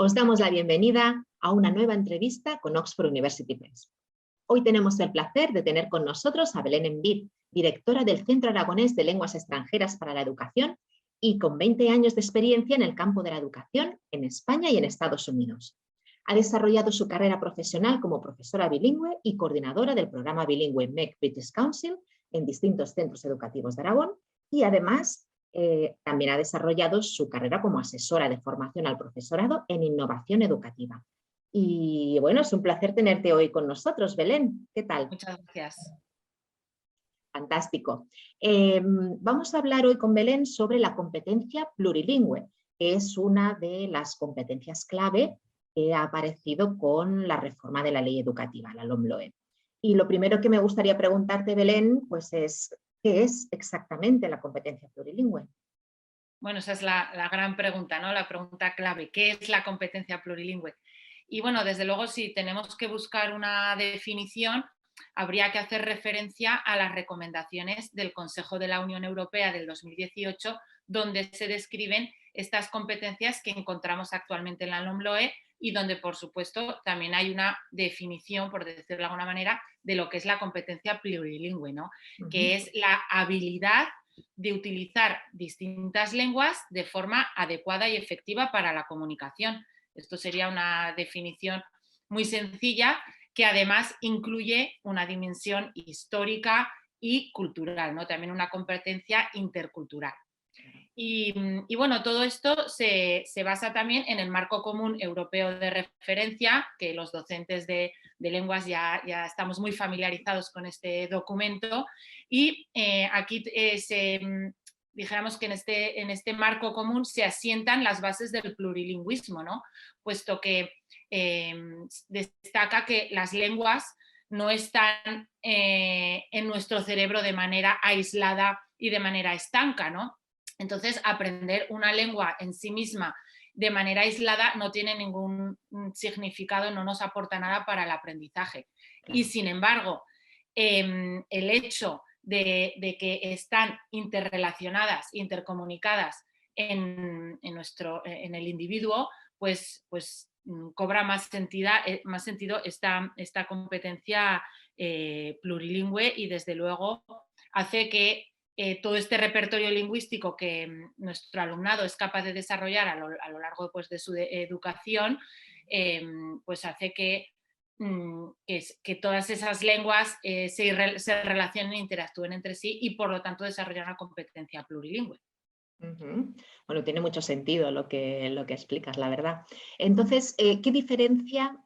Os damos la bienvenida a una nueva entrevista con Oxford University Press. Hoy tenemos el placer de tener con nosotros a Belén Envid, directora del Centro Aragonés de Lenguas Extranjeras para la Educación y con 20 años de experiencia en el campo de la educación en España y en Estados Unidos. Ha desarrollado su carrera profesional como profesora bilingüe y coordinadora del programa bilingüe MEC British Council en distintos centros educativos de Aragón y además también ha desarrollado su carrera como asesora de formación al profesorado en innovación educativa. Y bueno, es un placer tenerte hoy con nosotros, Belén. ¿Qué tal? Muchas gracias. Fantástico. Vamos a hablar hoy con Belén sobre la competencia plurilingüe, que es una de las competencias clave que ha aparecido con la reforma de la ley educativa, la LOMLOE. Y lo primero que me gustaría preguntarte, Belén, pues es ¿qué es exactamente la competencia plurilingüe? Bueno, esa es la gran pregunta, ¿no? La pregunta clave. ¿Qué es la competencia plurilingüe? Y bueno, desde luego, si tenemos que buscar una definición, habría que hacer referencia a las recomendaciones del Consejo de la Unión Europea del 2018, donde se describen estas competencias que encontramos actualmente en la LOMLOE y donde, por supuesto, también hay una definición, por decirlo de alguna manera, de lo que es la competencia plurilingüe, ¿no? Que es la habilidad de utilizar distintas lenguas de forma adecuada y efectiva para la comunicación. Esto sería una definición muy sencilla que además incluye una dimensión histórica y cultural, ¿no? También una competencia intercultural. Y bueno, todo esto se basa también en el marco común europeo de referencia, que los docentes de lenguas ya estamos muy familiarizados con este documento. Y aquí dijéramos que en este marco común se asientan las bases del plurilingüismo, ¿no? Puesto que destaca que las lenguas no están en nuestro cerebro de manera aislada y de manera estanca, ¿no? Entonces, aprender una lengua en sí misma de manera aislada no tiene ningún significado, no nos aporta nada para el aprendizaje. Claro. Y sin embargo, el hecho de que están interrelacionadas, intercomunicadas en el individuo, pues cobra más sentido esta competencia plurilingüe y desde luego hace que todo este repertorio lingüístico que nuestro alumnado es capaz de desarrollar a lo largo pues, de su educación, pues hace que todas esas lenguas se relacionen e interactúen entre sí y por lo tanto desarrollar una competencia plurilingüe. Bueno, tiene mucho sentido lo que explicas, la verdad. Entonces, ¿qué diferencia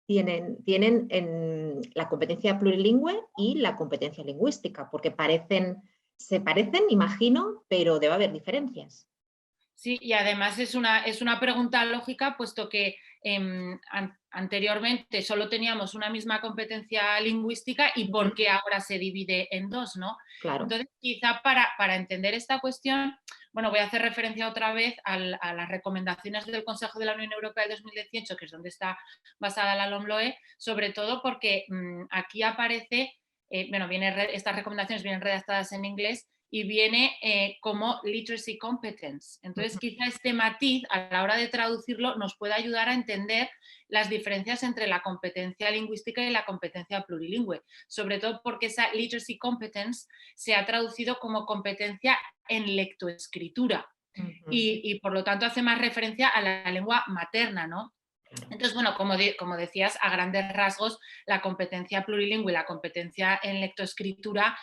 tienen en la competencia plurilingüe y la competencia lingüística? Porque se parecen, imagino, pero debe haber diferencias. Sí, y además es una pregunta lógica, puesto que anteriormente solo teníamos una misma competencia lingüística y por qué ahora se divide en dos, ¿no? Claro. Entonces, quizá para entender esta cuestión, bueno, voy a hacer referencia otra vez a las recomendaciones del Consejo de la Unión Europea del 2018, que es donde está basada la LOMLOE, sobre todo porque aquí aparece, estas recomendaciones vienen redactadas en inglés y viene como literacy competence. Entonces, quizá este matiz, a la hora de traducirlo, nos puede ayudar a entender las diferencias entre la competencia lingüística y la competencia plurilingüe, sobre todo porque esa literacy competence se ha traducido como competencia en lectoescritura y por lo tanto hace más referencia a la lengua materna, ¿no? Entonces, bueno, como decías, a grandes rasgos, la competencia plurilingüe y la competencia en lectoescritura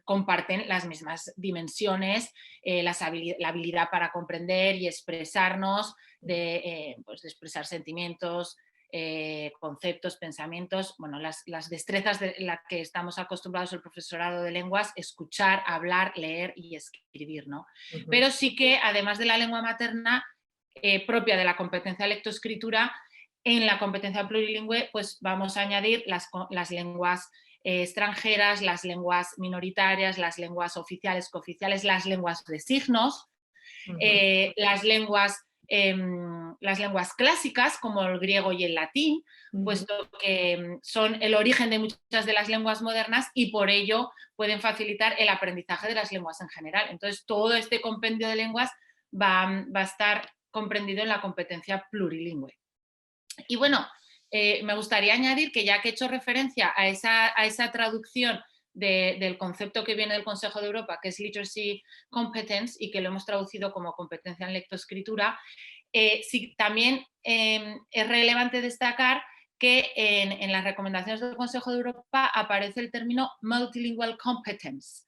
comparten las mismas dimensiones, la habilidad para comprender y expresarnos, de expresar sentimientos, conceptos, pensamientos, bueno, las destrezas de las que estamos acostumbrados el profesorado de lenguas, escuchar, hablar, leer y escribir, ¿no? Pero sí que, además de la lengua materna, propia de la competencia lectoescritura, en la competencia plurilingüe pues vamos a añadir las lenguas extranjeras, las lenguas minoritarias, las lenguas oficiales, cooficiales, las lenguas de signos, las lenguas clásicas como el griego y el latín, puesto que son el origen de muchas de las lenguas modernas y por ello pueden facilitar el aprendizaje de las lenguas en general. Entonces, todo este compendio de lenguas va a estar comprendido en la competencia plurilingüe. Y bueno, me gustaría añadir que ya que he hecho referencia a esa traducción del concepto que viene del Consejo de Europa, que es Literacy Competence, y que lo hemos traducido como competencia en lectoescritura, sí, también es relevante destacar que en las recomendaciones del Consejo de Europa aparece el término multilingual competence.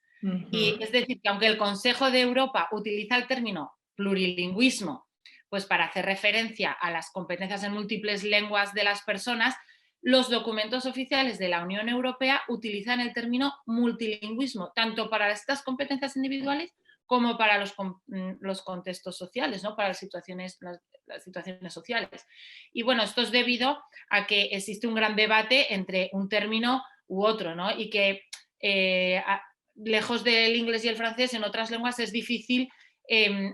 Y es decir, que aunque el Consejo de Europa utiliza el término plurilingüismo pues para hacer referencia a las competencias en múltiples lenguas de las personas, los documentos oficiales de la Unión Europea utilizan el término multilingüismo, tanto para estas competencias individuales como para los contextos sociales, ¿no? Para las situaciones sociales. Y bueno, esto es debido a que existe un gran debate entre un término u otro, ¿no? Y que lejos del inglés y el francés, en otras lenguas es difícil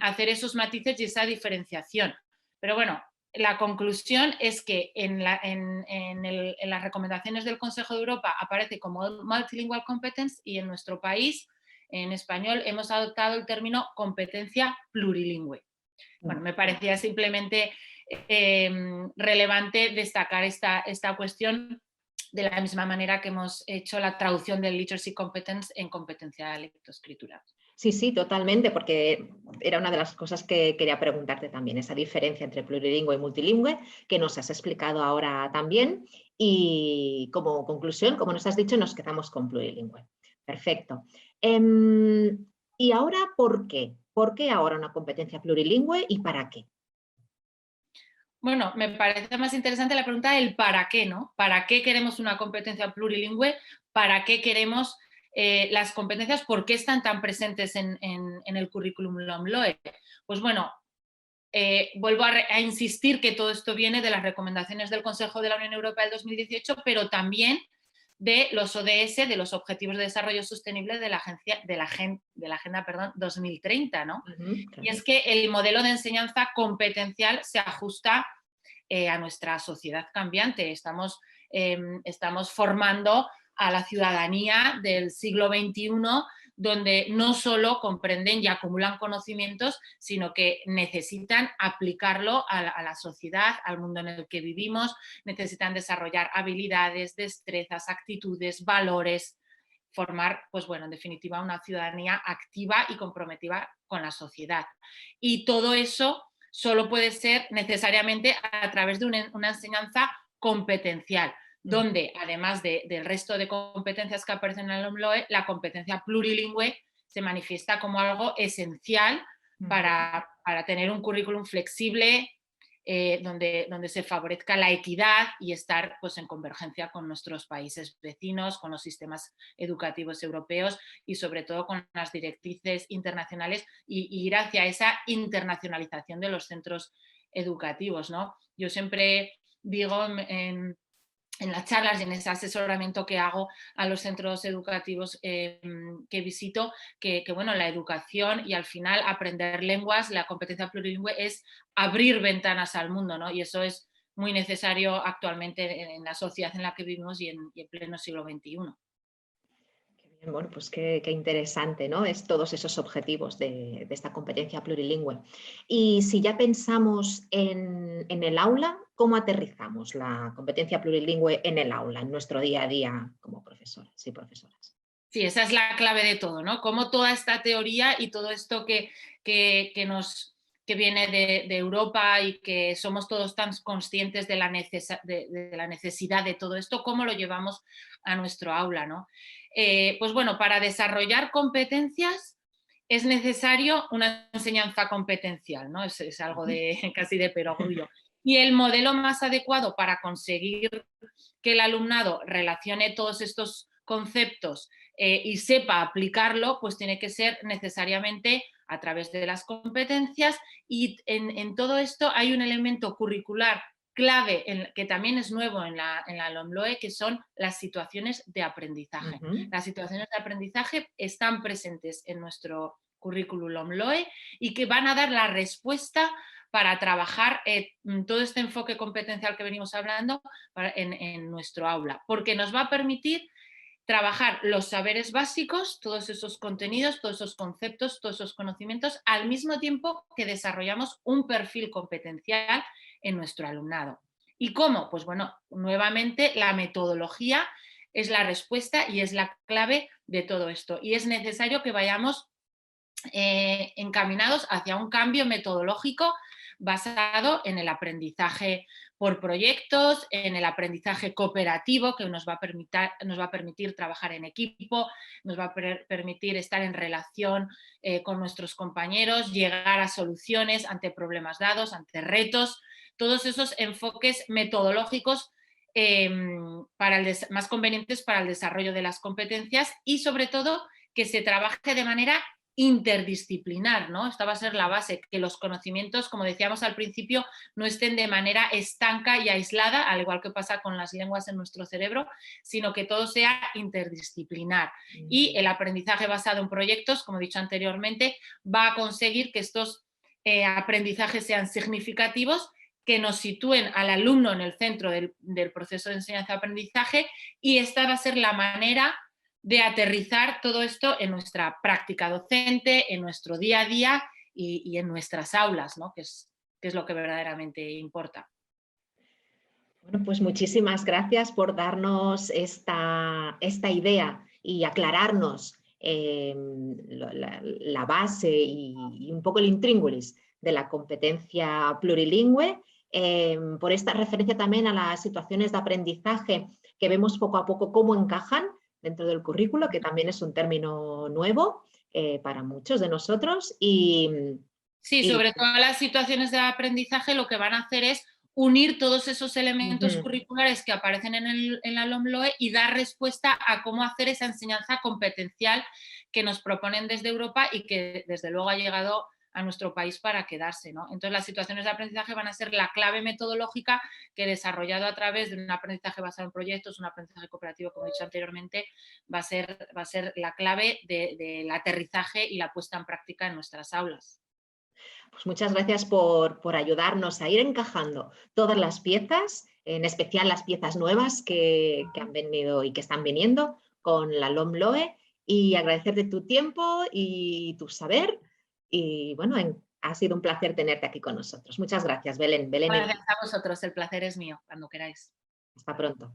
hacer esos matices y esa diferenciación. Pero bueno, la conclusión es que en las recomendaciones del Consejo de Europa aparece como multilingual competence y en nuestro país, en español, hemos adoptado el término competencia plurilingüe. Bueno, me parecía simplemente relevante destacar esta cuestión de la misma manera que hemos hecho la traducción del literacy competence en competencia de lectoescritura. Sí, sí, totalmente, porque era una de las cosas que quería preguntarte también, esa diferencia entre plurilingüe y multilingüe, que nos has explicado ahora también. Y como conclusión, como nos has dicho, nos quedamos con plurilingüe. Perfecto. ¿Y ahora por qué? ¿Por qué ahora una competencia plurilingüe y para qué? Bueno, me parece más interesante la pregunta del para qué, ¿no? ¿Para qué queremos una competencia plurilingüe? ¿Para qué queremos las competencias? ¿Por qué están tan presentes en el currículum LOMLOE? Pues bueno, vuelvo a insistir que todo esto viene de las recomendaciones del Consejo de la Unión Europea del 2018, pero también de los ODS, de los Objetivos de Desarrollo Sostenible de la Agenda 2030, ¿no? Claro. Y es que el modelo de enseñanza competencial se ajusta a nuestra sociedad cambiante. Estamos formando a la ciudadanía del siglo XXI, donde no solo comprenden y acumulan conocimientos, sino que necesitan aplicarlo a la sociedad, al mundo en el que vivimos, necesitan desarrollar habilidades, destrezas, actitudes, valores, formar, pues bueno, en definitiva, una ciudadanía activa y comprometida con la sociedad. Y todo eso solo puede ser necesariamente a través de una enseñanza competencial, donde además del resto de competencias que aparecen en el LOMLOE, la competencia plurilingüe se manifiesta como algo esencial para tener un currículum flexible, donde se favorezca la equidad y estar pues, en convergencia con nuestros países vecinos, con los sistemas educativos europeos y sobre todo con las directrices internacionales y ir hacia esa internacionalización de los centros educativos, ¿no? Yo siempre digo en las charlas y en ese asesoramiento que hago a los centros educativos que visito, que bueno, la educación y al final aprender lenguas, la competencia plurilingüe es abrir ventanas al mundo, ¿no? Y eso es muy necesario actualmente en la sociedad en la que vivimos y en pleno siglo XXI. Bueno, pues qué interesante, ¿no? Es todos esos objetivos de esta competencia plurilingüe. Y si ya pensamos en el aula, ¿cómo aterrizamos la competencia plurilingüe en el aula, en nuestro día a día como profesoras y profesoras? Sí, esa es la clave de todo, ¿no? Cómo toda esta teoría y todo esto que viene de Europa y que somos todos tan conscientes de la necesidad de todo esto, cómo lo llevamos a nuestro aula, ¿no? Pues bueno, para desarrollar competencias es necesario una enseñanza competencial, ¿no? Es algo casi de perogrullo. Y el modelo más adecuado para conseguir que el alumnado relacione todos estos conceptos y sepa aplicarlo, pues tiene que ser necesariamente a través de las competencias y en todo esto hay un elemento curricular clave que también es nuevo en la LOMLOE, que son las situaciones de aprendizaje. Las situaciones de aprendizaje están presentes en nuestro currículum LOMLOE y que van a dar la respuesta para trabajar todo este enfoque competencial que venimos hablando en nuestro aula, porque nos va a permitir trabajar los saberes básicos, todos esos contenidos, todos esos conceptos, todos esos conocimientos, al mismo tiempo que desarrollamos un perfil competencial en nuestro alumnado. ¿Y cómo? Pues bueno, nuevamente la metodología es la respuesta y es la clave de todo esto. Y es necesario que vayamos encaminados hacia un cambio metodológico basado en el aprendizaje por proyectos, en el aprendizaje cooperativo que nos va a permitir trabajar en equipo, nos va a permitir estar en relación con nuestros compañeros, llegar a soluciones ante problemas dados, ante retos, todos esos enfoques metodológicos más convenientes para el desarrollo de las competencias y sobre todo que se trabaje de manera interdisciplinar, ¿no? Esta va a ser la base, que los conocimientos, como decíamos al principio, no estén de manera estanca y aislada, al igual que pasa con las lenguas en nuestro cerebro, sino que todo sea interdisciplinar. Y el aprendizaje basado en proyectos, como he dicho anteriormente, va a conseguir que estos aprendizajes sean significativos, que nos sitúen al alumno en el centro del proceso de enseñanza-aprendizaje, y esta va a ser la manera de aterrizar todo esto en nuestra práctica docente, en nuestro día a día y en nuestras aulas, ¿no? que es lo que verdaderamente importa. Bueno, pues muchísimas gracias por darnos esta idea y aclararnos la base y un poco el intríngulis de la competencia plurilingüe, por esta referencia también a las situaciones de aprendizaje que vemos poco a poco cómo encajan dentro del currículo, que también es un término nuevo para muchos de nosotros. Sí, sobre todo las situaciones de aprendizaje lo que van a hacer es unir todos esos elementos curriculares que aparecen en la LOMLOE y dar respuesta a cómo hacer esa enseñanza competencial que nos proponen desde Europa y que desde luego ha llegado a nuestro país para quedarse, ¿no? Entonces las situaciones de aprendizaje van a ser la clave metodológica que, desarrollado a través de un aprendizaje basado en proyectos, un aprendizaje cooperativo, como he dicho anteriormente, va a ser la clave del aterrizaje y la puesta en práctica en nuestras aulas. Pues muchas gracias por ayudarnos a ir encajando todas las piezas, en especial las piezas nuevas que han venido y que están viniendo con la LOMLOE, y agradecerte tu tiempo y tu saber. Y bueno, ha sido un placer tenerte aquí con nosotros. Muchas gracias, Belén. Gracias a vosotros, el placer es mío, cuando queráis. Hasta pronto.